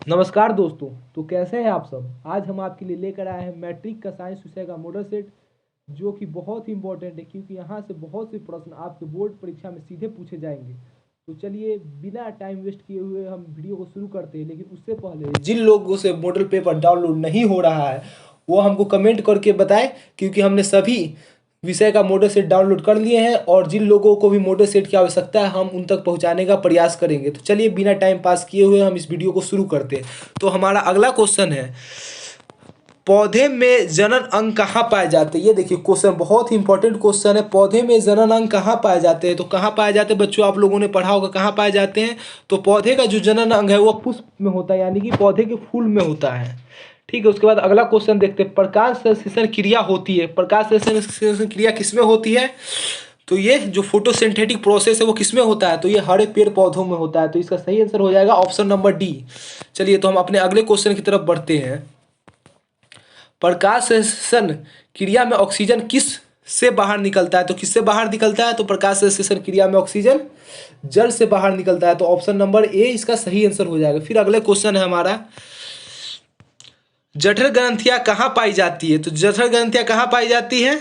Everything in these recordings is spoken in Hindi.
नमस्कार दोस्तों। तो कैसे हैं आप सब। आज हम आपके लिए लेकर आए हैं मैट्रिक का साइंस विषय का मॉडल सेट, जो कि बहुत ही इंपॉर्टेंट है क्योंकि यहाँ से बहुत से प्रश्न आपके बोर्ड परीक्षा में सीधे पूछे जाएंगे। तो चलिए बिना टाइम वेस्ट किए हुए हम वीडियो को शुरू करते हैं, लेकिन उससे पहले जिन लोगों से मॉडल पेपर डाउनलोड नहीं हो रहा है वो हमको कमेंट करके बताएं, क्योंकि हमने सभी विषय का मॉडल सेट डाउनलोड कर लिए हैं और जिन लोगों को भी मॉडल सेट की आवश्यकता है हम उन तक पहुंचाने का प्रयास करेंगे। तो चलिए बिना टाइम पास किए हुए हम इस वीडियो को शुरू करते हैं। तो हमारा अगला क्वेश्चन है, पौधे में जनन अंग कहाँ पाए जाते हैं। ये देखिए क्वेश्चन बहुत ही इंपॉर्टेंट क्वेश्चन है। पौधे में जनन अंग कहाँ पाए जाते हैं, तो कहाँ पाए जाते हैं बच्चों, आप लोगों ने पढ़ा होगा कहाँ पाए जाते हैं। तो पौधे का जो जनन अंग है वो पुष्प में होता है, यानी कि पौधे के फूल में होता है। ठीक है, उसके बाद अगला क्वेश्चन देखते हैं, प्रकाश संश्लेषण क्रिया होती है। प्रकाश संश्लेषण क्रिया किसमें होती है, तो ये जो फोटोसिंथेटिक प्रोसेस है वो किसमें होता है, तो ये हरे पेड़ पौधों में होता है। तो इसका सही आंसर हो जाएगा ऑप्शन नंबर डी। चलिए तो हम अपने अगले क्वेश्चन की तरफ बढ़ते हैं। प्रकाश संश्लेषण क्रिया में ऑक्सीजन किस से बाहर निकलता है, तो किससे बाहर निकलता है, तो प्रकाश संश्लेषण क्रिया में ऑक्सीजन जल से बाहर निकलता है। तो ऑप्शन नंबर ए इसका सही आंसर हो जाएगा। फिर अगले क्वेश्चन है हमारा, जठर ग्रंथियां कहाँ पाई जाती है, तो जठर ग्रंथियां कहाँ पाई जाती है,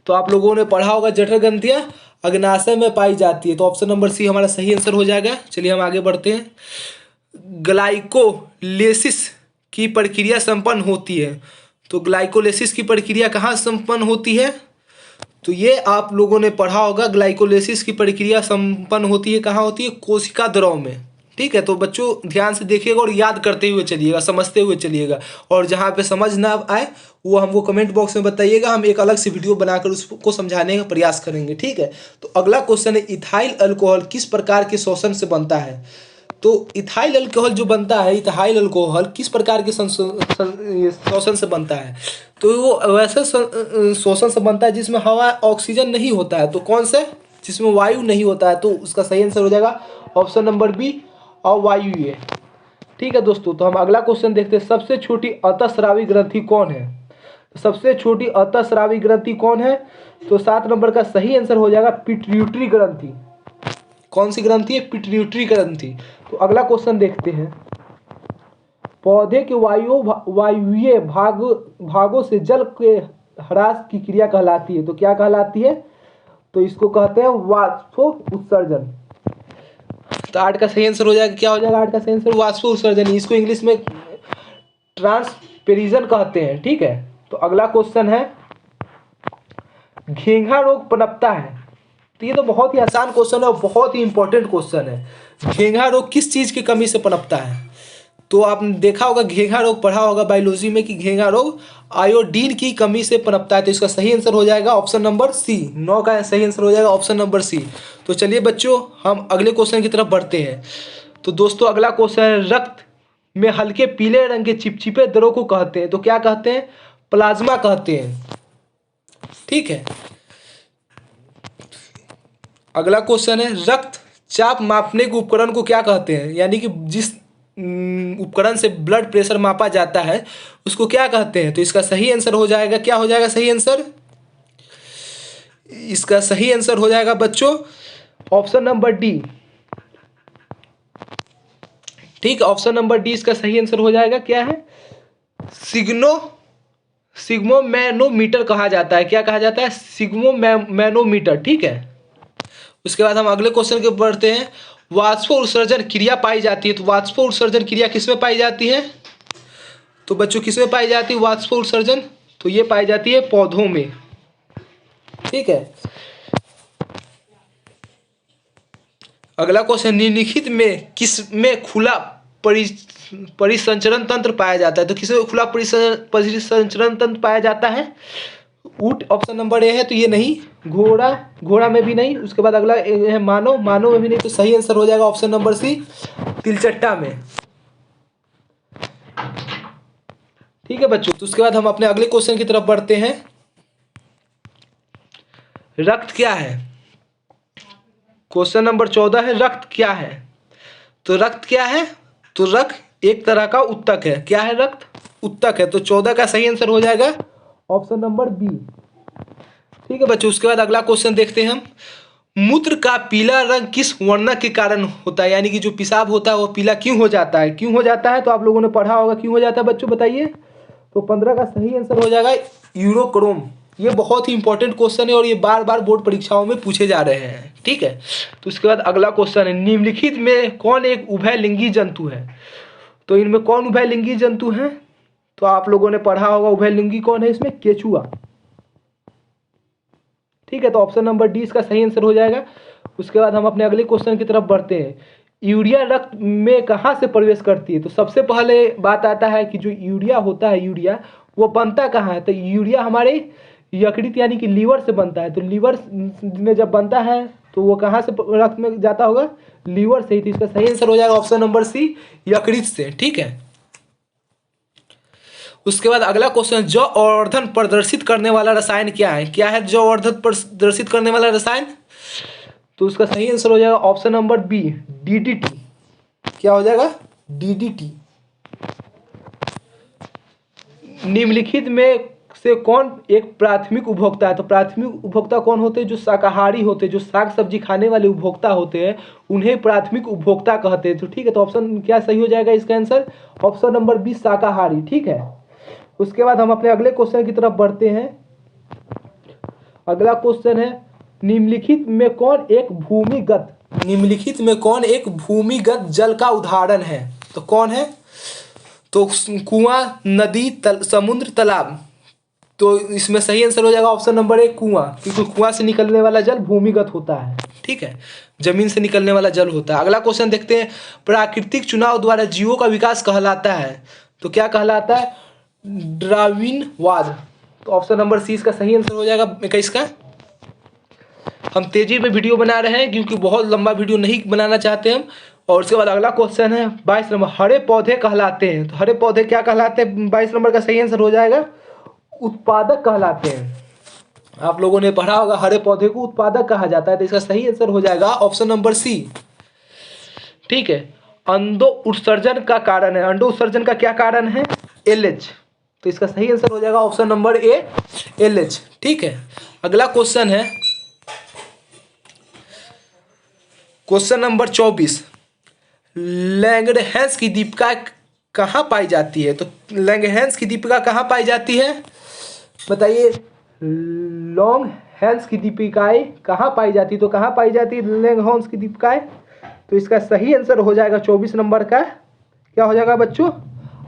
तो आप लोगों ने पढ़ा होगा जठर ग्रंथियां अग्नाशय में पाई जाती है। तो ऑप्शन नंबर सी हमारा सही आंसर हो जाएगा। चलिए हम आगे बढ़ते हैं। ग्लाइकोलेसिस की प्रक्रिया संपन्न होती है, तो ग्लाइकोलेसिस की प्रक्रिया कहाँ संपन्न होती है, तो ये आप लोगों ने पढ़ा होगा। ग्लाइकोलिसिस की प्रक्रिया संपन्न होती है कहाँ होती है, कोशिका द्रव में। ठीक है, तो बच्चों ध्यान से देखिएगा और याद करते हुए चलिएगा, समझते हुए चलिएगा, और जहाँ पे समझ ना आए वो हमको कमेंट बॉक्स में बताइएगा, हम एक अलग से वीडियो बनाकर उसको समझाने का प्रयास करेंगे। ठीक है, तो अगला क्वेश्चन है, इथाइल अल्कोहल किस प्रकार के शोषण से बनता है, तो इथाइल अल्कोहल जो बनता है, इथाइल अल्कोहल किस प्रकार के शोषण से बनता है, तो वो वैसे शोषण से बनता है जिसमें हवा ऑक्सीजन नहीं होता है। तो कौन से, जिसमें वायु नहीं होता है, तो उसका सही आंसर हो जाएगा ऑप्शन नंबर बी और वायु ये। ठीक है दोस्तों, तो हम अगला क्वेश्चन देखते हैं, सबसे छोटी अतःस्रावी ग्रंथि कौन है, तो सबसे छोटी अतःस्रावी ग्रंथि कौन है, तो 7 नंबर का सही आंसर हो जाएगा पिट्यूटरी ग्रंथि। कौन सी ग्रंथि है, पिट्यूटरी ग्रंथि। तो अगला क्वेश्चन देखते हैं, पौधे के वायुव्य भागों से जल के ह्रास की क्रिया कहलाती है, तो क्या कहलाती है, तो इसको कहते हैं वाष्प उत्सर्जन। तो 8 का सही आंसर हो जाएगा, क्या हो जाएगा 8 का सही आंसर, वाष्प उत्सर्जन। इसको इंग्लिश में ट्रांसपेरिजन कहते हैं। ठीक है, तो अगला क्वेश्चन है, घेंघा रोग पनपता है, तो ये तो बहुत ही आसान क्वेश्चन है और बहुत ही इंपॉर्टेंट क्वेश्चन है। घेंघा रोग किस चीज की कमी से पनपता है, तो आपने देखा होगा घेंघा रोग पढ़ा होगा बायोलॉजी में कि घेंघा रोग आयोडीन की कमी से पनपता है। तो इसका सही आंसर हो जाएगा ऑप्शन नंबर सी। 9 का सही आंसर हो जाएगा ऑप्शन नंबर सी। तो चलिए बच्चों हम अगले क्वेश्चन की तरफ बढ़ते हैं। तो दोस्तों अगला क्वेश्चन है, रक्त में हल्के पीले रंग के चिपचिपे द्रव को कहते हैं, तो क्या कहते हैं, प्लाज्मा कहते हैं। ठीक है, अगला क्वेश्चन है, रक्त चाप मापने के उपकरण को क्या कहते हैं, यानी कि जिस उपकरण से ब्लड प्रेशर मापा जाता है उसको क्या कहते हैं, तो इसका सही आंसर हो जाएगा, क्या हो जाएगा सही आंसर, इसका सही आंसर हो जाएगा बच्चों ऑप्शन नंबर डी। ठीक, ऑप्शन नंबर डी इसका सही आंसर हो जाएगा, क्या है, सिग्मो मैनोमीटर कहा जाता है। क्या कहा जाता है, सिग्मो मैनोमीटर। ठीक है, उसके बाद हम अगले क्वेश्चन के बढ़ते हैं, वाष्प उत्सर्जन क्रिया पाई जाती है, तो वाष्प उत्सर्जन क्रिया किसमें पाई जाती है, तो बच्चों किसमें पाई जाती है वाष्प उत्सर्जन, तो ये पाई जाती है पौधों में। ठीक है, अगला क्वेश्चन, निम्नलिखित में किस में खुला परिसंचरण तंत्र पाया जाता है, तो किसमें खुला परिसंचरण तंत्र पाया जाता है, ऊंट ऑप्शन नंबर ए है, तो ये नहीं, घोड़ा में भी नहीं। उसके बाद अगला है मानव में भी नहीं, तो सही आंसर हो जाएगा ऑप्शन नंबर सी, तिलचट्टा में। ठीक है बच्चों, तो उसके बाद हम अपने अगले क्वेश्चन की तरफ बढ़ते हैं, रक्त क्या है, क्वेश्चन नंबर 14 है, रक्त क्या है, तो रक्त क्या है, तो रक्त एक तरह का उत्तक है। क्या है, रक्त उत्तक है। तो 14 का सही आंसर हो जाएगा ऑप्शन नंबर बी। ठीक है बच्चों, उसके बाद अगला क्वेश्चन देखते हैं हम, मूत्र का पीला रंग किस वर्णक के कारण होता है, यानी कि जो पेशाब होता है वो पीला क्यों हो जाता है, क्यों हो जाता है, तो आप लोगों ने पढ़ा होगा क्यों हो जाता है बच्चों, बताइए। तो 15 का सही आंसर हो जाएगा यूरोक्रोम। ये बहुत ही इंपॉर्टेंट क्वेश्चन है और ये बार बार बोर्ड परीक्षाओं में पूछे जा रहे हैं, ठीक है। तो उसके बाद अगला क्वेश्चन है, निम्नलिखित में कौन एक उभयलिंगी जंतु है। तो इनमें कौन उभयलिंगी जंतु है, तो आप लोगों ने पढ़ा होगा उभयलिंगी कौन है इसमें, केचुआ, ठीक है। तो ऑप्शन नंबर डी इसका सही आंसर हो जाएगा। उसके बाद हम अपने अगले क्वेश्चन की तरफ बढ़ते हैं। यूरिया रक्त में कहाँ से प्रवेश करती है, तो सबसे पहले बात आता है कि जो यूरिया होता है, यूरिया वो बनता कहाँ है, तो यूरिया हमारे यकृत यानी कि लीवर से बनता है। तो लीवर में जब बनता है तो वो कहाँ से रक्त में जाता होगा, लीवर से ही। तो इसका सही आंसर हो जाएगा ऑप्शन नंबर सी, यकृत से, ठीक है। उसके बाद अगला क्वेश्चन, जौवर्धन प्रदर्शित करने वाला रसायन क्या है, क्या है जौवर्धन प्रदर्शित करने वाला रसायन, तो उसका सही आंसर हो जाएगा ऑप्शन नंबर बी, डीडीटी। क्या हो जाएगा, डीडीटी। निम्नलिखित में से कौन एक प्राथमिक उपभोक्ता है, तो प्राथमिक उपभोक्ता कौन होते हैं, जो शाकाहारी होते हैं, जो साग सब्जी खाने वाले उपभोक्ता होते हैं उन्हें प्राथमिक उपभोक्ता कहते हैं। तो ठीक है, तो ऑप्शन क्या सही हो जाएगा इसका आंसर, ऑप्शन नंबर बी, शाकाहारी, ठीक है। उसके बाद हम अपने अगले क्वेश्चन की तरफ बढ़ते हैं। अगला क्वेश्चन है, निम्नलिखित में कौन एक भूमिगत जल का उदाहरण है, तो कौन है, तो कुआं, नदी, समुद्र, तालाब। तो इसमें सही आंसर हो जाएगा ऑप्शन नंबर एक, कुआं, क्योंकि कुआं से निकलने वाला जल भूमिगत होता है, ठीक है, जमीन से निकलने वाला जल होता है। अगला क्वेश्चन देखते हैं, प्राकृतिक चुनाव द्वारा जीवों का विकास कहलाता है, तो क्या कहलाता है, डार्विनवाद। तो ऑप्शन नंबर सी इसका सही आंसर हो जाएगा 21 का। हम तेजी में वीडियो बना रहे हैं क्योंकि बहुत लंबा वीडियो नहीं बनाना चाहते हम। और उसके बाद अगला क्वेश्चन है 22 नंबर, हरे पौधे कहलाते हैं, तो हरे पौधे क्या कहलाते हैं, 22 नंबर का सही आंसर हो जाएगा उत्पादक कहलाते हैं। आप लोगों ने पढ़ा होगा हरे पौधे को उत्पादक कहा जाता है, तो इसका सही आंसर हो जाएगा ऑप्शन नंबर सी, ठीक है। अंडो उत्सर्जन का कारण है, अंडो उत्सर्जन का क्या कारण है, एलएच। तो इसका सही आंसर हो जाएगा ऑप्शन नंबर ए, एलएच, ठीक है। अगला क्वेश्चन है क्वेश्चन नंबर 24, लैंगरहैंस की दीपिका कहाँ पाई जाती है, तो लैंगरहैंस की दीपिका कहाँ पाई जाती है, बताइए। लॉन्गहैंस की दीपिकाएँ कहाँ पाई जाती है, तो कहाँ पाई जाती है लैंगरहैंस की दीपिकाएँ, तो इसका सही आंसर हो जाएगा 24 नंबर का, क्या हो जाएगा बच्चों,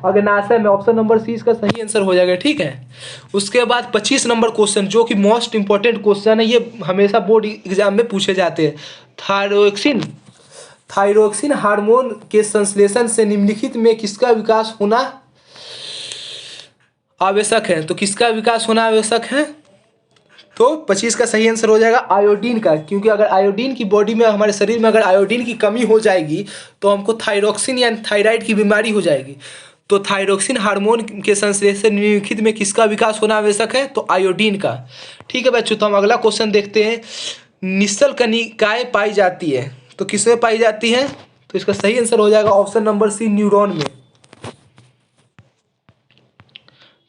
अग्नाशय में। ऑप्शन नंबर सी इसका सही आंसर हो जाएगा, ठीक है। उसके बाद 25 नंबर क्वेश्चन, जो कि मोस्ट इंपॉर्टेंट क्वेश्चन है, ये हमेशा बोर्ड एग्जाम में पूछे जाते हैं। थायरोक्सिन हार्मोन के संश्लेषण से निम्नलिखित में किसका विकास होना आवश्यक है, तो किसका विकास होना आवश्यक है, तो 25 का सही आंसर हो जाएगा आयोडीन का, क्योंकि अगर आयोडीन की बॉडी में, हमारे शरीर में अगर आयोडीन की कमी हो जाएगी तो हमको थायरोक्सिन या थायराइड की बीमारी हो जाएगी। तो थायरोक्सिन हार्मोन के संश्लेषण निम्नलिखित में किसका विकास होना आवश्यक है, तो आयोडीन का, ठीक है बच्चों। तो हम अगला क्वेश्चन देखते हैं, निश्चल कणिकाएँ पाई जाती है, तो किसमें पाई जाती है, तो इसका सही आंसर हो जाएगा ऑप्शन नंबर सी, न्यूरॉन में,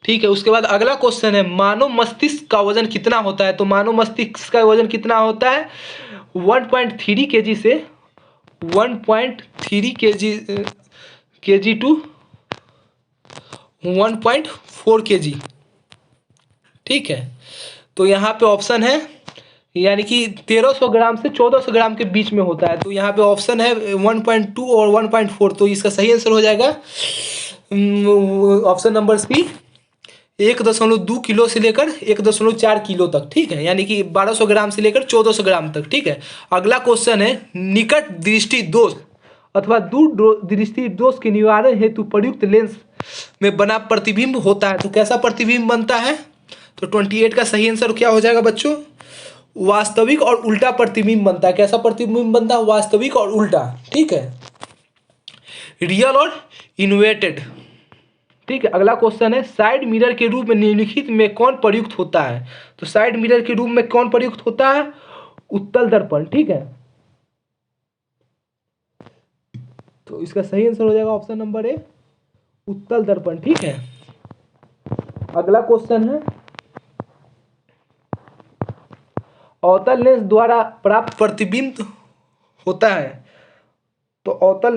ठीक है। उसके बाद अगला क्वेश्चन है, मानव मस्तिष्क का वजन कितना होता है, तो मानव मस्तिष्क का वजन कितना होता है, 1.3 kg से 1.3 kg टू 1.4 kg, ठीक है। तो यहाँ पे ऑप्शन है, यानी कि 1300 ग्राम से 1400 ग्राम के बीच में होता है। तो यहाँ पे ऑप्शन है 1.2 और 1.4, तो इसका सही आंसर हो जाएगा ऑप्शन नंबर सी, 1.2 किलो से लेकर 1.4 किलो तक, ठीक है, यानी कि 1200 ग्राम से लेकर 1400 ग्राम तक, ठीक है। अगला क्वेश्चन है, निकट दृष्टि दोष अथवा दूर दृष्टि दोष के निवारण हेतु प्रयुक्त लेंस में बना प्रतिबिंब होता है, तो कैसा प्रतिबिंब बनता है, तो 28 का सही आंसर क्या हो जाएगा बच्चों, वास्तविक और उल्टा प्रतिबिंब बनता है। कैसा प्रतिबिंब बनता है, वास्तविक और उल्टा, ठीक है, रियल और इन्वर्टेड, ठीक है। अगला क्वेश्चन है, साइड मिरर के रूप में निम्नलिखित में कौन प्रयुक्त होता है, तो साइड मिरर के रूप में कौन प्रयुक्त होता है, उत्तल दर्पण, ठीक है। तो इसका सही आंसर हो जाएगा ऑप्शन नंबर ए, उत्तल दर्पण, ठीक है। अगला क्वेश्चन है, अवतल लेंस द्वारा प्राप्त प्रतिबिंब होता है। तो अवतल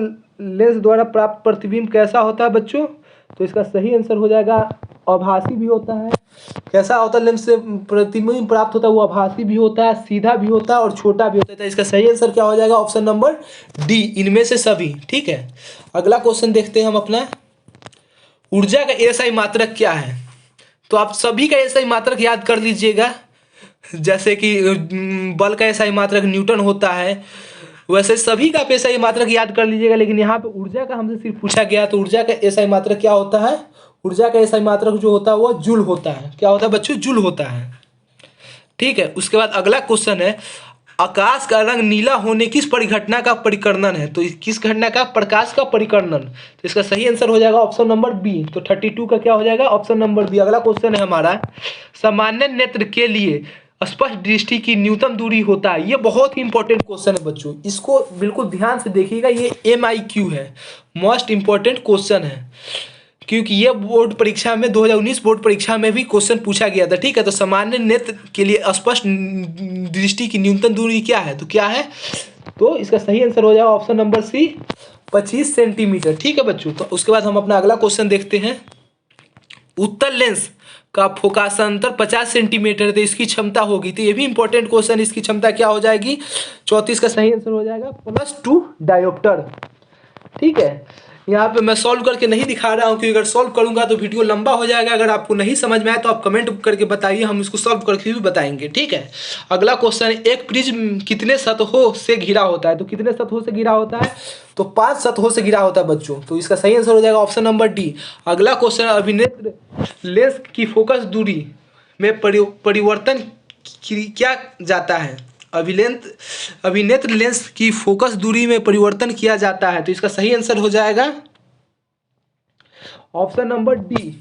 लेंस द्वारा प्राप्त प्रतिबिंब कैसा होता है बच्चों? तो इसका सही आंसर हो जाएगा आभासी भी होता है। कैसा अवतल लेंस से प्रतिबिंब प्राप्त होता है? वो आभासी भी होता है, सीधा भी होता है और छोटा भी होता है। तो इसका सही आंसर क्या हो जाएगा? ऑप्शन नंबर डी, इनमें से सभी। ठीक है, अगला क्वेश्चन देखते हैं हम अपना। ऊर्जा का एसआई मात्रक क्या है? तो आप सभी का एसआई मात्रक याद कर लीजिएगा। जैसे कि बल का एसआई मात्रक न्यूटन होता है, वैसे सभी का एसआई मात्रक याद कर लीजिएगा। लेकिन यहाँ पे ऊर्जा का हमसे सिर्फ पूछा गया, तो ऊर्जा का एसआई मात्रक क्या होता है? ऊर्जा का एसआई मात्रक जो होता है वो जूल होता है। क्या होता है बच्चों? जूल होता है। ठीक है, उसके बाद अगला क्वेश्चन है, आकाश का रंग नीला होने किस परिघटना का परिकर्णन है? तो किस घटना का? प्रकाश का परिकर्णन। तो इसका सही आंसर हो जाएगा ऑप्शन नंबर बी। तो 32 का क्या हो जाएगा? Option number B. अगला क्वेश्चन है हमारा, सामान्य नेत्र के लिए स्पष्ट दृष्टि की न्यूनतम दूरी होता है। ये बहुत ही इंपॉर्टेंट क्वेश्चन है बच्चों, इसको बिल्कुल ध्यान से देखिएगा। ये MIQ है, मोस्ट इंपॉर्टेंट क्वेश्चन है, क्योंकि ये बोर्ड परीक्षा में 2019 बोर्ड परीक्षा में भी क्वेश्चन पूछा गया था। ठीक है, तो सामान्य नेत्र के लिए स्पष्ट दृष्टि की न्यूनतम दूरी क्या है? तो क्या है? तो इसका सही आंसर हो जाएगा ऑप्शन नंबर सी, 25 सेंटीमीटर। ठीक है बच्चों, तो उसके बाद हम अपना अगला क्वेश्चन देखते हैं। उत्तल लेंस का फोकासांतर 50 सेंटीमीटर, तो इसकी क्षमता होगी। तो ये भी इंपॉर्टेंट क्वेश्चन, इसकी क्षमता क्या हो जाएगी? 34 का सही आंसर हो जाएगा +2 डायोप्टर। ठीक है, यहाँ पे मैं सॉल्व करके नहीं दिखा रहा हूँ, क्योंकि अगर सॉल्व करूंगा तो वीडियो लंबा हो जाएगा। अगर आपको नहीं समझ में आए तो आप कमेंट करके बताइए, हम इसको सॉल्व करके भी बताएंगे। ठीक है, अगला क्वेश्चन, एक प्रिज्म कितने सतहों से घिरा होता है? तो कितने सतहों से घिरा होता है? तो 5 सतहों से घिरा होता है बच्चों। तो इसका सही आंसर हो जाएगा ऑप्शन नंबर डी। अगला क्वेश्चन, अभिनेत्र लेंस की फोकस दूरी में परिवर्तन क्या जाता है? अभिनेत्र लेंस की फोकस दूरी में परिवर्तन किया जाता है। तो इसका सही आंसर हो जाएगा ऑप्शन नंबर डी,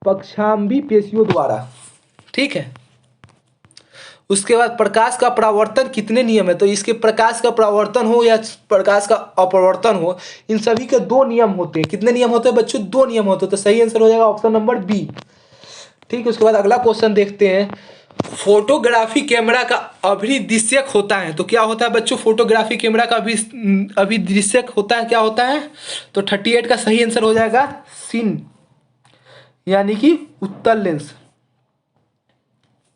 पक्षाम्बी पेशियों द्वारा। ठीक है, उसके बाद प्रकाश का परावर्तन कितने नियम है? तो इसके प्रकाश का परावर्तन हो या प्रकाश का अपवर्तन हो, इन सभी के 2 नियम होते हैं। कितने नियम होते हैं बच्चों? 2 नियम होते हैं। तो सही आंसर हो जाएगा ऑप्शन नंबर बी। ठीक है, उसके बाद अगला क्वेश्चन देखते हैं। फोटोग्राफी कैमरा का अभिदृश्यक होता है। तो क्या होता है बच्चों? फोटोग्राफी कैमरा का अभिदृश्यक होता है। क्या होता है? तो 38 का सही आंसर हो जाएगा सीन, यानी कि उत्तल लेंस।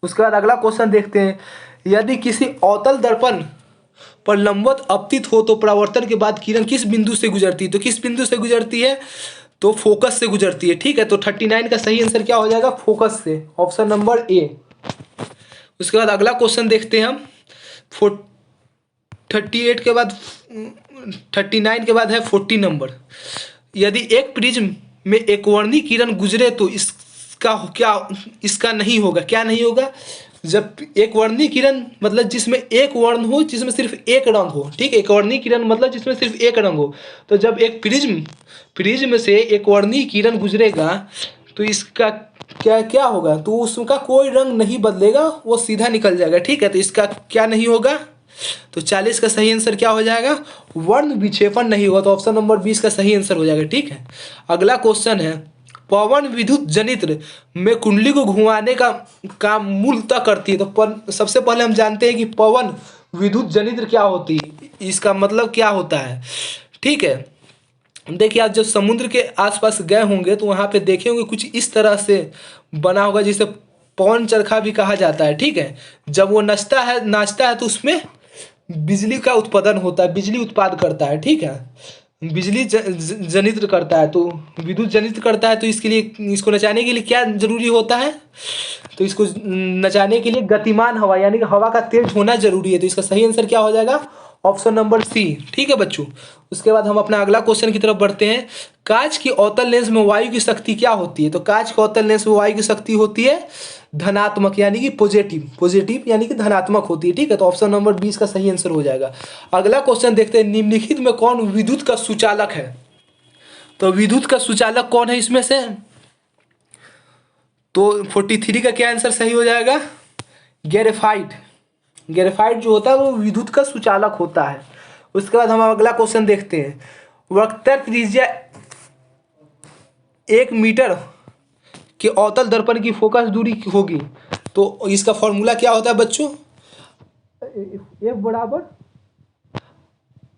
उसके बाद अगला क्वेश्चन देखते हैं, यदि किसी अवतल दर्पण पर लंबवत अपतित हो तो परावर्तन के बाद किरण किस बिंदु से गुजरती है? तो किस बिंदु से गुजरती है? तो फोकस से गुजरती है। ठीक है, तो 39 का सही आंसर क्या हो जाएगा? फोकस से, ऑप्शन नंबर ए। उसके बाद अगला क्वेश्चन देखते हैं हम। 38 के बाद 39 के बाद है 40 नंबर। यदि एक प्रिज्म में एक वर्णी किरण गुजरे तो इसका नहीं होगा। क्या नहीं होगा? जब एक वर्णी किरण मतलब जिसमें एक वर्ण हो, जिसमें सिर्फ एक रंग हो। ठीक है, एक वर्णी किरण मतलब जिसमें सिर्फ एक रंग हो। तो जब एक प्रिज्म से एक वर्णी किरण गुजरेगा तो इसका क्या होगा? तो उसका कोई रंग नहीं बदलेगा, वो सीधा निकल जाएगा। ठीक है, तो इसका क्या नहीं होगा? तो 40 का सही आंसर क्या हो जाएगा? वर्ण विक्षेपण नहीं होगा। तो ऑप्शन नंबर 20 का सही आंसर हो जाएगा। ठीक है, अगला क्वेश्चन है, पवन विद्युत जनित्र में कुंडली को घुमाने का काम मूलतः करती है। तो सबसे पहले हम जानते हैं कि पवन विद्युत जनित्र क्या होती है, इसका मतलब क्या होता है। ठीक है, देखिए आप जब समुद्र के आसपास गए होंगे तो वहाँ पे देखे होंगे कुछ इस तरह से बना होगा, जिसे पवन चरखा भी कहा जाता है। ठीक है, जब वो नाचता है तो उसमें बिजली का उत्पादन होता है, बिजली उत्पाद करता है। ठीक है, बिजली जनित्र करता है, तो विद्युत जनित्र करता है। तो इसके लिए, इसको नचाने के लिए क्या जरूरी होता है? तो इसको नचाने के लिए गतिमान हवा, यानी कि हवा का तेज होना जरूरी है। तो इसका सही आंसर क्या हो जाएगा? Option number C. ठीक है बच्चों, उसके बाद हम अपना अगला क्वेश्चन की तरफ बढ़ते हैं। कांच की अवतल लेंस में वायु की शक्ति क्या होती है? तो कांच की अवतल लेंस में वायु की शक्ति होती है धनात्मक, यानी कि पॉजिटिव यानी कि धनात्मक होती है। ठीक है, तो ऑप्शन नंबर 20 का सही आंसर हो जाएगा। अगला क्वेश्चन देखते हैं, निम्नलिखित में कौन विद्युत का सुचालक है? तो विद्युत का सुचालक कौन है इसमें से? तो 43 का क्या आंसर सही हो जाएगा? ग्रेफाइट जो होता है वो विद्युत का सुचालक होता है। उसके बाद हम अगला क्वेश्चन देखते हैं, वक्र त्रिज्या 1 मीटर के अवतल दर्पण की फोकस दूरी होगी तो इसका फॉर्मूला क्या होता है बच्चों, F बराबर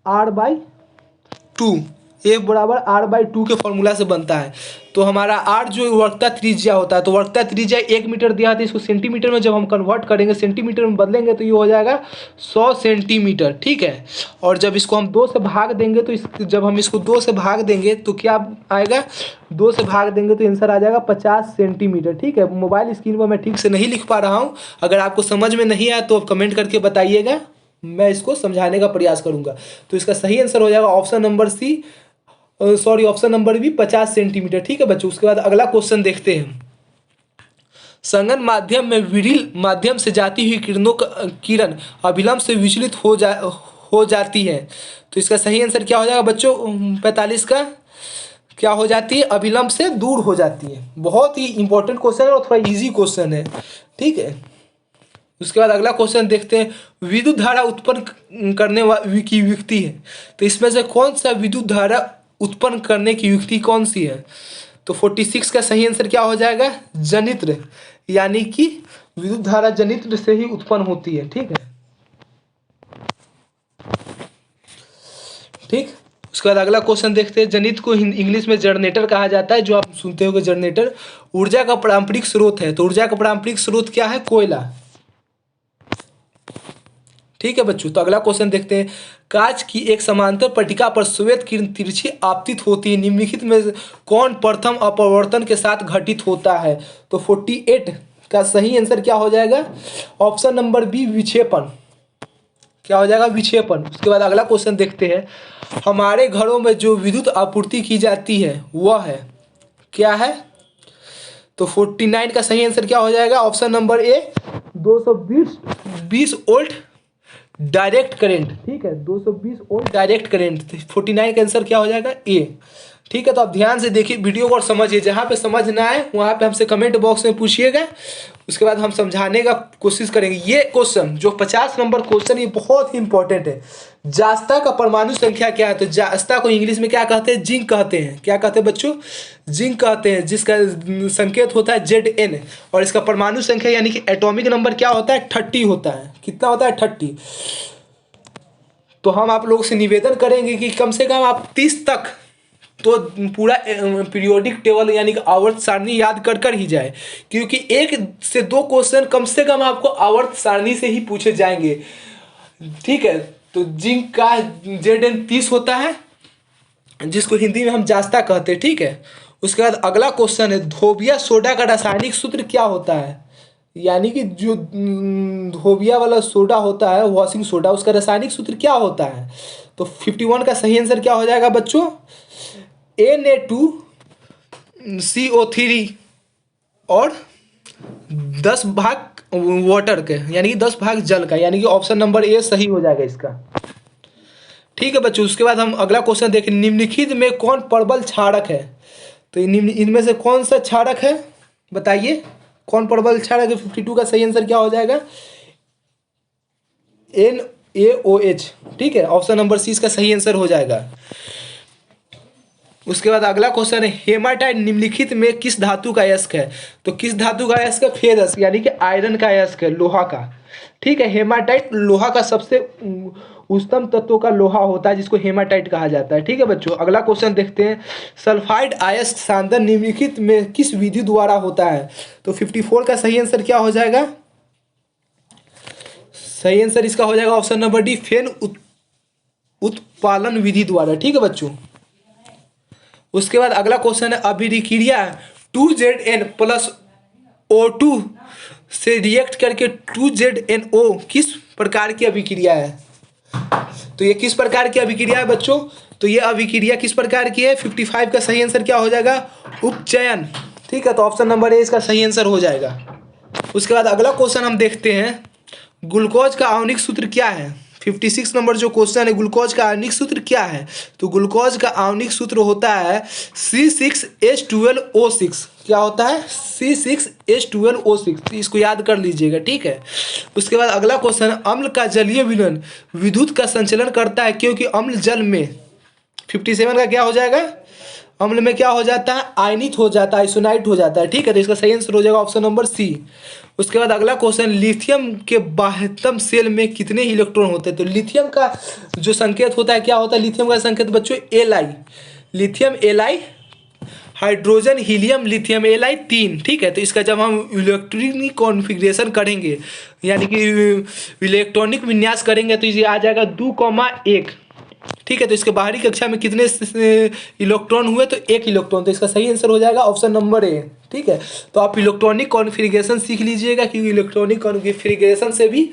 R/2, F बराबर R/2 के फॉर्मूला से बनता है। तो हमारा R जो वर्कता त्रिज्या होता है, तो वर्कता त्रिज्या 1 मीटर दिया था, इसको सेंटीमीटर में जब हम कन्वर्ट करेंगे, सेंटीमीटर में बदलेंगे तो ये हो जाएगा 100 सेंटीमीटर, ठीक है। और जब इसको हम 2 से भाग देंगे तो जब हम इसको 2 से भाग देंगे तो क्या आएगा, 2 से भाग देंगे तो आंसर आ जाएगा 50 सेंटीमीटर, ठीक है। मोबाइल स्क्रीन पर मैं ठीक से नहीं लिख पा रहा हूँ, अगर आपको समझ में नहीं आया तो आप कमेंट करके बताइएगा, मैं इसको समझाने का प्रयास करूंगा। तो इसका सही आंसर हो जाएगा option number C, sorry option number B 50 centimetre, ठीक है बच्चों। उसके बाद अगला क्वेश्चन देखते हैं। संगन माध्यम में विरल माध्यम से जाती हुई किरण अभिलंब से विचलित हो जाती है, तो इसका सही आंसर क्या हो जाएगा बच्चों, 45 का क्या हो जाती है, अभिलंब से दूर हो जाती है। बहुत ही इंपॉर्टेंट क्वेश्चन है और थोड़ा इजी क्वेश्चन है, ठीक है। उसके बाद अगला क्वेश्चन देखते हैं। विद्युत धारा उत्पन्न करने की युक्ति है, तो इसमें से कौन सा विद्युत धारा उत्पन्न करने की युक्ति कौन सी है, तो 46 का सही आंसर क्या हो जाएगा, जनित्र, यानी कि विद्युत धारा जनित्र से ही उत्पन्न होती है, ठीक है। ठीक, उसके बाद अगला क्वेश्चन देखते हैं। जनित्र को इंग्लिश में जनरेटर कहा जाता है, जो आप सुनते होंगे जनरेटर। ऊर्जा का पारंपरिक स्रोत है, तो ऊर्जा का पारंपरिक स्रोत क्या है, कोयला, ठीक है बच्चों। तो अगला क्वेश्चन देखते हैं। कांच की एक समांतर पट्टिका पर श्वेत किरण तिरछी आपतित होती है, निम्नलिखित में कौन प्रथम अपवर्तन के साथ घटित होता है, तो 48 का सही आंसर क्या हो जाएगा, ऑप्शन नंबर बी, विक्षेपण, क्या हो जाएगा, विक्षेपण। उसके बाद अगला क्वेश्चन देखते हैं। हमारे घरों में जो विद्युत आपूर्ति की जाती है वह है, क्या है, तो 49 का सही आंसर क्या हो जाएगा, option number A, 220 volt direct current, ठीक है, 220 वोल्ट डायरेक्ट करंट। 49 का आंसर क्या हो जाएगा, ए, ठीक है। तो आप ध्यान से देखिए वीडियो को और समझिए, जहाँ पे समझ ना आए वहाँ पे हमसे कमेंट बॉक्स में पूछिएगा, उसके बाद हम समझाने का कोशिश करेंगे। ये क्वेश्चन जो 50 नंबर क्वेश्चन, ये बहुत ही इंपॉर्टेंट है। जास्ता का परमाणु संख्या क्या है, तो जास्ता को इंग्लिश में क्या कहते हैं, जिंक कहते हैं, क्या कहते हैं बच्चों, जिंक कहते हैं, जिसका संकेत होता है Zn, और इसका परमाणु संख्या यानी कि एटॉमिक नंबर क्या होता है, 30 होता है। कितना होता है, 30। तो हम आप लोगों से निवेदन करेंगे कि कम से कम आप 30 तक तो पूरा पीरियोडिक टेबल यानी कि आवर्त सारणी याद कर कर ही जाए, क्योंकि 1 से 2 क्वेश्चन कम से कम आपको आवर्त सारणी से ही पूछे जाएंगे, ठीक है। तो जिंक का Zn 30 होता है, जिसको हिंदी में हम जास्ता कहते हैं, ठीक है। उसके बाद अगला क्वेश्चन है। धोबिया सोडा का रासायनिक सूत्र क्या होता है, यानी कि जो धोबिया वाला सोडा होता है, वॉशिंग सोडा, उसका रासायनिक सूत्र क्या होता है, तो 51 का सही आंसर क्या हो जाएगा बच्चों, Na2CO3 और 10 भाग वाटर के, यानी कि 10 भाग जल का, यानी कि ऑप्शन नंबर ए सही हो जाएगा इसका, ठीक है बच्चों। उसके बाद हम अगला क्वेश्चन देखें। निम्नलिखित में कौन प्रबल क्षारक है, तो इनमें से कौन सा क्षारक है, बताइए कौन प्रबल क्षारक है। 52 का सही आंसर क्या हो जाएगा, NaOH, ठीक है, ऑप्शन नंबर सी इसका सही आंसर हो जाएगा। उसके बाद अगला क्वेश्चन है। हेमाटाइट निम्नलिखित में किस धातु का अयस्क है, तो किस धातु का अयस्क है, फेरस, यानी कि आयरन का अयस्क है, लोहा का, ठीक है। हेमाटाइट लोहा का सबसे उच्चतम तत्व का लोहा होता है, जिसको हेमाटाइट कहा जाता है, ठीक है बच्चों। अगला क्वेश्चन देखते हैं। सल्फाइड अयस्क सांद्रण निम्नलिखित में किस विधि द्वारा होता है, तो 54 का सही आंसर क्या हो जाएगा, सही आंसर इसका हो जाएगा ऑप्शन नंबर डी, फेन उत्पालन विधि द्वारा, ठीक है बच्चों। उसके बाद अगला क्वेश्चन है। अभिक्रिया 2Zn प्लस O2 से रिएक्ट करके 2ZnO किस प्रकार की अभिक्रिया है, तो ये किस प्रकार की अभिक्रिया है बच्चों, तो ये अभिक्रिया किस प्रकार की है। 55 का सही आंसर क्या हो जाएगा, उपचयन, ठीक है। तो ऑप्शन नंबर ए इसका सही आंसर हो जाएगा। उसके बाद अगला क्वेश्चन हम देखते हैं। ग्लूकोज का आणविक सूत्र क्या है, 56 नंबर जो क्वेश्चन है। ग्लूकोज का आणविक सूत्र क्या है, तो ग्लूकोज का आणविक सूत्र होता है C6H12O6, क्या होता है, C6H12O6, तो इसको याद कर लीजिएगा, ठीक है। उसके बाद अगला क्वेश्चन। अम्ल का जलीय विलयन विद्युत का संचलन करता है क्योंकि अम्ल जल में, 57 का क्या हो जाएगा, अम्ल में क्या हो जाता है, आयनित हो जाता है, आइसोनाइट हो जाता है। ठीक है, तो इसका सही आंसर हो जाएगा ऑप्शन नंबर सी। उसके बाद अगला क्वेश्चन, लिथियम के बाह्यतम सेल में कितने इलेक्ट्रॉन होते हैं। तो लिथियम का जो संकेत होता है क्या होता है, लिथियम का संकेत बच्चों Li, lithium Li, hydrogen helium lithium Li 3। ठीक है, तो इसका जब हम इलेक्ट्रॉनिक कॉन्फ़िगरेशन करेंगे यानी कि इलेक्ट्रॉनिक विन्यास करेंगे तो ये आ जाएगा 2,1। ठीक है, तो इसके बाहरी कक्षा में कितने इलेक्ट्रॉन हुए, तो 1 इलेक्ट्रॉन। तो इसका सही आंसर हो जाएगा ऑप्शन नंबर ए। ठीक है, तो आप इलेक्ट्रॉनिक कॉन्फ़िगरेशन सीख लीजिएगा क्योंकि इलेक्ट्रॉनिक कॉन्फ़िगरेशन से भी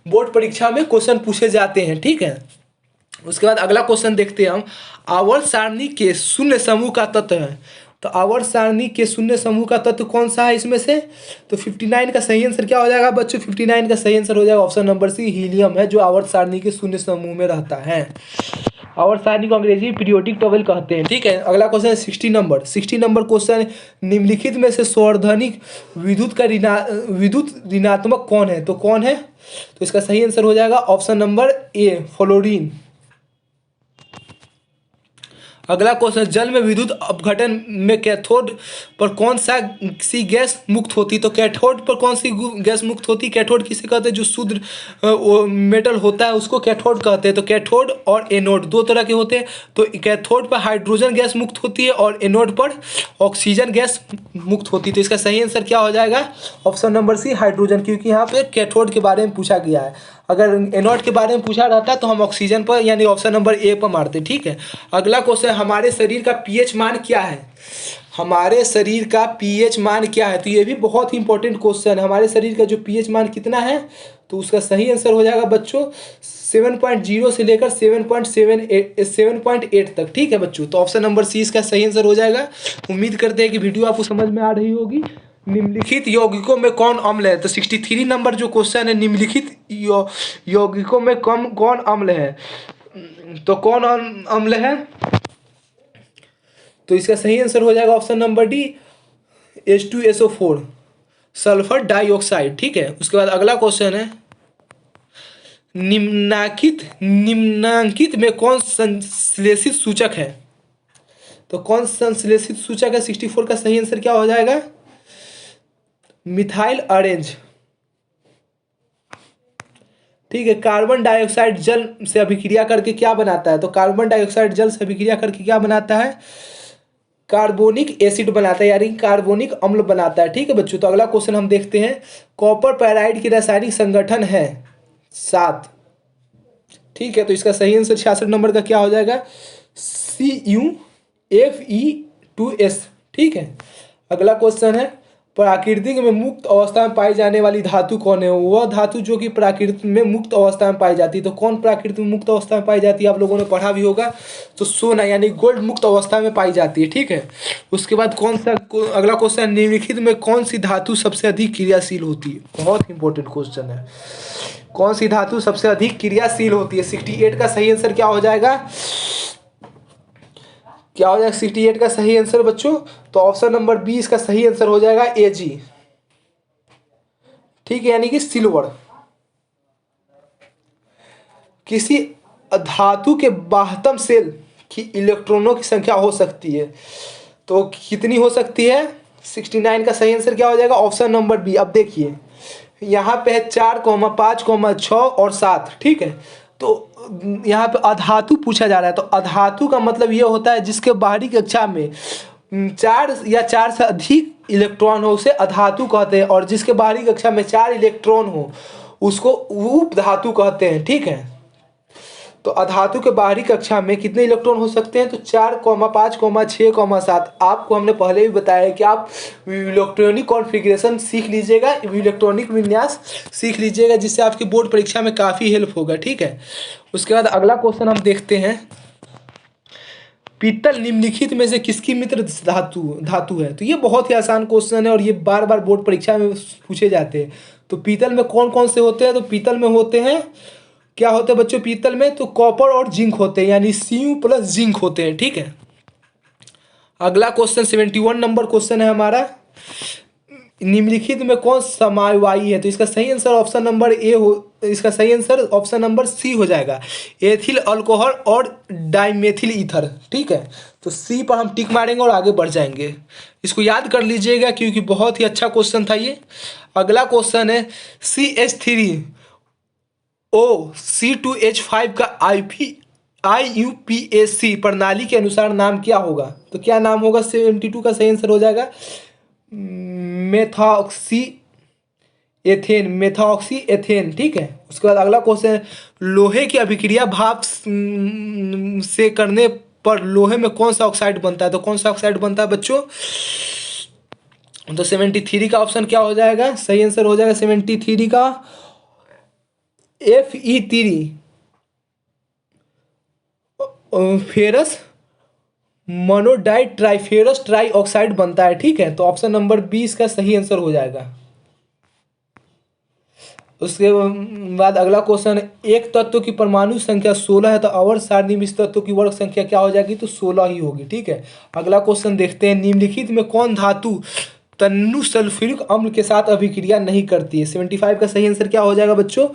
बोर्ड परीक्षा में क्वेश्चन पूछे जाते हैं। ठीक है, उसके बाद अगला क्वेश्चन देखते हैं हम, आवर्त सारणी के शून्य समूह का तत्व है। तो आवर्त सारणी के शून्य समूह का तत्व कौन सा है इसमें से, तो 59 का सही आंसर क्या हो जाएगा बच्चों, 59 का सही आंसर हो जाएगा ऑप्शन नंबर सी, हीलियम है जो आवर्त सारणी के शून्य समूह में रहता है। आवर्त सारणी को अंग्रेजी पीरियोडिक टेबल कहते हैं। ठीक है, अगला क्वेश्चन है 60 नंबर क्वेश्चन, निम्नलिखित में से सार्वधानिक विद्युत ऋणात्मक कौन है, तो कौन है, तो इसका सही आंसर हो जाएगा ऑप्शन नंबर ए, फ्लोरीन। अगला क्वेश्चन, जल में विद्युत अपघटन में कैथोड पर कौन सा सी गैस मुक्त होती, तो कैथोड पर कौन सी गैस मुक्त होती, कैथोड किसे कहते हैं, जो शुद्ध मेटल होता है उसको कैथोड कहते हैं। तो कैथोड और एनोड दो तरह के होते हैं, तो कैथोड पर हाइड्रोजन गैस मुक्त होती है और एनोड पर ऑक्सीजन गैस मुक्त होती है। तो इसका सही आंसर क्या हो जाएगा, ऑप्शन नंबर सी, हाइड्रोजन, क्योंकि यहाँ पे कैथोड के बारे में पूछा गया है। अगर एनोड के बारे में पूछा रहता तो हम ऑक्सीजन पर यानी ऑप्शन नंबर ए पर मारते। ठीक है, अगला क्वेश्चन, हमारे शरीर का पीएच मान क्या है, हमारे शरीर का पीएच मान क्या है, तो ये भी बहुत ही इंपॉर्टेंट क्वेश्चन है। हमारे शरीर का जो पीएच मान कितना है, तो उसका सही आंसर हो जाएगा बच्चों 7.0 से लेकर 7.8 तक। ठीक है बच्चों, तो ऑप्शन नंबर सी इसका सही आंसर हो जाएगा। उम्मीद करते हैं कि वीडियो आपको समझ में आ रही होगी। निम्नलिखित यौगिकों में कौन अम्ल है, तो 63 नंबर जो क्वेश्चन है, निम्नलिखित यौगिकों में कौन अम्ल है, तो कौन अम्ल है, तो इसका सही आंसर हो जाएगा option number D, H2SO4, sulphur dioxide. ठीक है, उसके बाद अगला क्वेश्चन है, निम्नांकित में कौन संश्लेषित सूचक है, तो कौन संश्लेषित सूचक है, 64 का सही आंसर क्या हो जाएगा, मिथाइल ऑरेंज। ठीक है, कार्बन डाइऑक्साइड जल से अभिक्रिया करके क्या बनाता है, तो कार्बन डाइऑक्साइड जल से अभिक्रिया करके क्या बनाता है, कार्बोनिक एसिड बनाता है यानी कार्बोनिक अम्ल बनाता है। ठीक है बच्चों, तो अगला क्वेश्चन हम देखते हैं, कॉपर पैराइड की रासायनिक संगठन है 7। ठीक है, तो इसका सही आंसर 66 नंबर का क्या हो जाएगा, CuFe2S। ठीक है, अगला क्वेश्चन है, प्राकृतिक में मुक्त अवस्था में पाई जाने वाली धातु कौन है, वह धातु जो कि प्राकृतिक में मुक्त अवस्था में पाई जाती है। तो कौन प्राकृतिक में मुक्त अवस्था में पाई जाती है, आप लोगों ने पढ़ा भी होगा, तो सोना यानी गोल्ड मुक्त अवस्था में पाई जाती है। ठीक है, उसके बाद कौन सा अगला क्वेश्चन, निम्नलिखित में कौन सी धातु सबसे अधिक क्रियाशील होती है, बहुत इंपॉर्टेंट क्वेश्चन है, कौन सी धातु सबसे अधिक क्रियाशील होती है। 68 का सही आंसर क्या हो जाएगा, 68 का सही आंसर बच्चों, तो ऑप्शन नंबर 20 का सही आंसर हो जाएगा AG। ठीक है, यानी कि सिल्वर। किसी धातु के बाह्यतम सेल की इलेक्ट्रॉनों की संख्या हो सकती है, तो कितनी हो सकती है, 69 का सही आंसर क्या हो जाएगा, ऑप्शन नंबर बी। अब देखिए यहाँ पे है 4, 5, 6 और 7। ठीक है, तो यहाँ पे अधातु पूछा जा रहा है, तो अधातु का मतलब ये होता है जिसके बाहरी कक्षा में 4 या 4 से अधिक इलेक्ट्रॉन हो उसे अधातु कहते हैं, और जिसके बाहरी कक्षा में 4 इलेक्ट्रॉन हो उसको उपधातु कहते हैं। ठीक है, तो अधातु के बाहरी कक्षा में कितने इलेक्ट्रॉन हो सकते हैं, तो 4, 5, 6, 7। आपको हमने पहले भी बताया कि आप इलेक्ट्रॉनिक कॉन्फ़िगरेशन सीख लीजिएगा, इलेक्ट्रॉनिक विन्यास सीख लीजिएगा, जिससे आपकी बोर्ड परीक्षा में काफ़ी हेल्प होगा। ठीक है, उसके बाद अगला क्वेश्चन हम देखते हैं, पीतल निम्नलिखित में से किसकी मित्र धातु है। तो ये बहुत ही आसान क्वेश्चन है और ये बार बार बोर्ड परीक्षा में पूछे जाते हैं। तो पीतल में कौन कौन से होते हैं, तो पीतल में होते हैं, क्या होते हैं बच्चों पीतल में, तो कॉपर और जिंक होते हैं, यानी Cu प्लस जिंक होते हैं। ठीक है, अगला क्वेश्चन 71 नंबर क्वेश्चन है हमारा, निम्नलिखित में कौन समावायी है? तो इसका सही आंसर ऑप्शन नंबर ए हो, इसका सही आंसर ऑप्शन नंबर सी हो जाएगा, एथिल अल्कोहल और डाइमेथिल ईथर। ठीक है, तो सी पर हम टिक मारेंगे और आगे बढ़ जाएंगे। इसको याद कर लीजिएगा क्योंकि बहुत ही अच्छा क्वेश्चन था ये। अगला क्वेश्चन है CH3O C2H5 का IUPAC प्रणाली के अनुसार नाम क्या होगा? तो क्या नाम होगा? 72 का सही आंसर हो जाएगा मेथॉक्सी एथेन। ठीक है, उसके बाद अगला क्वेश्चन है लोहे की अभिक्रिया भाप से करने पर लोहे में कौन सा ऑक्साइड बनता है? तो कौन सा ऑक्साइड बनता है बच्चों? तो 73 का ऑप्शन क्या हो जाएगा? सही आंसर हो जाएगा 73 का Fe3 फेरस मोनोडाइट ट्राइफेरस ट्राई ऑक्साइड बनता है। ठीक है, तो ऑप्शन नंबर 20 का सही आंसर हो जाएगा। उसके बाद अगला क्वेश्चन है एक तत्व की परमाणु संख्या 16 है तो आवर्त सारणी में इस तत्व की वर्ग संख्या क्या हो जाएगी? तो 16 ही होगी। ठीक है, अगला क्वेश्चन देखते हैं निम्नलिखित में कौन धातु तन्नु सल्फ्यूरिक अम्ल के साथ अभिक्रिया नहीं करती है? 75 का सही आंसर क्या हो जाएगा बच्चों?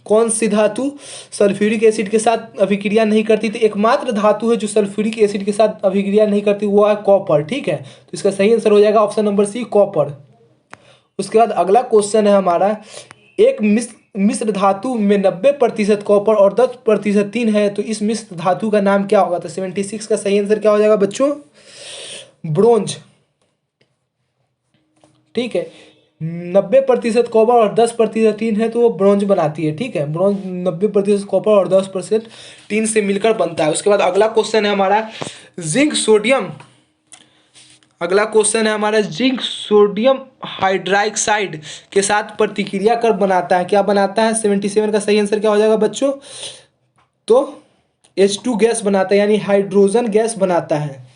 कौन सी धातु सल्फ्यूरिक एसिड के साथ अभिक्रिया नहीं करती? तो एकमात्र धातु है जो सल्फ्यूरिक एसिड के साथ अभिक्रिया नहीं करती, वो है कॉपर। ठीक है, तो इसका सही आंसर हो जाएगा ऑप्शन नंबर सी, कॉपर। उसके बाद अगला क्वेश्चन है हमारा एक मिश्र धातु में 90% कॉपर और 10% टिन है तो इस मिश्र धातु का नाम क्या होगा? तो 76 का सही आंसर क्या हो जाएगा बच्चों? ब्रोंज। ठीक है, 90% कॉपर और 10% टिन है तो वो ब्रोंज बनाती है। ठीक है, ब्रोंज 90% कॉपर और 10% टिन से मिलकर बनता है। उसके बाद अगला क्वेश्चन है हमारा जिंक सोडियम। अगला क्वेश्चन है हमारा जिंक सोडियम हाइड्रॉक्साइड के साथ प्रतिक्रिया कर बनाता है? क्या बनाता है? 77 का सही आंसर क्या हो जाएगा बच्चों? तो H2 गैस बनाता है, यानी हाइड्रोजन गैस बनाता है।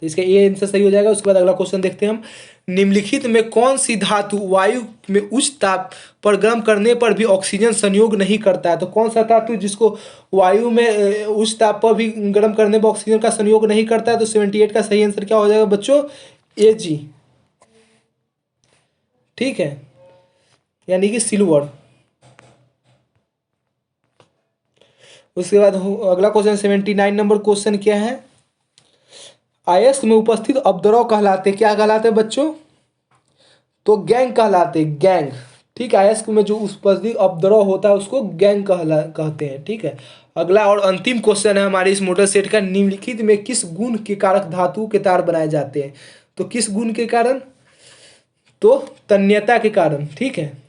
तो इसका ये आंसर सही हो जाएगा। उसके बाद अगला क्वेश्चन देखते हैं हम निम्नलिखित में कौन सी धातु वायु में उच्च ताप पर गर्म करने पर भी ऑक्सीजन संयोग नहीं करता है? तो कौन सा धातु जिसको वायु में उच्च ताप पर भी गर्म करने पर ऑक्सीजन का संयोग नहीं करता है? तो 78 का सही आंसर क्या हो जाएगा बच्चों? Ag। ठीक है, यानी कि सिल्वर। उसके बाद अगला क्वेश्चन 79 नंबर क्वेश्चन क्या है? अयस्क में उपस्थित अपद्रव कहलाते, क्या कहलाते हैं बच्चों? तो गैंग कहलाते, गैंग। ठीक है, अयस्क में जो उपस्थित अपद्रव होता है उसको गैंग कहते हैं। ठीक है, अगला और अंतिम क्वेश्चन है हमारे इस मॉडल सेट का निम्नलिखित में किस गुण के कारक धातु के तार बनाए जाते हैं? तो किस गुण के कारण? तो तन्यता के कारण। ठीक है,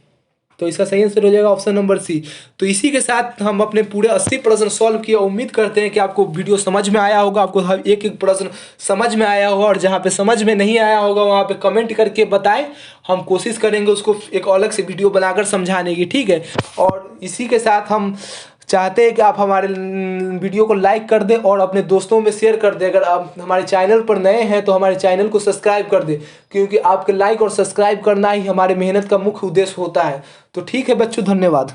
तो इसका सही आंसर हो जाएगा ऑप्शन नंबर सी। तो इसी के साथ हम अपने पूरे 80 प्रश्न सॉल्व किए। उम्मीद करते हैं कि आपको वीडियो समझ में आया होगा, आपको हर एक एक प्रश्न समझ में आया होगा, और जहाँ पे समझ में नहीं आया होगा वहाँ पे कमेंट करके बताएं, हम कोशिश करेंगे उसको एक अलग से वीडियो बनाकर समझाने की। ठीक है, और इसी के साथ हम चाहते हैं कि आप हमारे वीडियो को लाइक कर दें और अपने दोस्तों में शेयर कर दें। अगर आप हमारे चैनल पर नए हैं तो हमारे चैनल को सब्सक्राइब कर दें, क्योंकि आपके लाइक और सब्सक्राइब करना ही हमारे मेहनत का मुख्य उद्देश्य होता है। तो ठीक है बच्चों, धन्यवाद।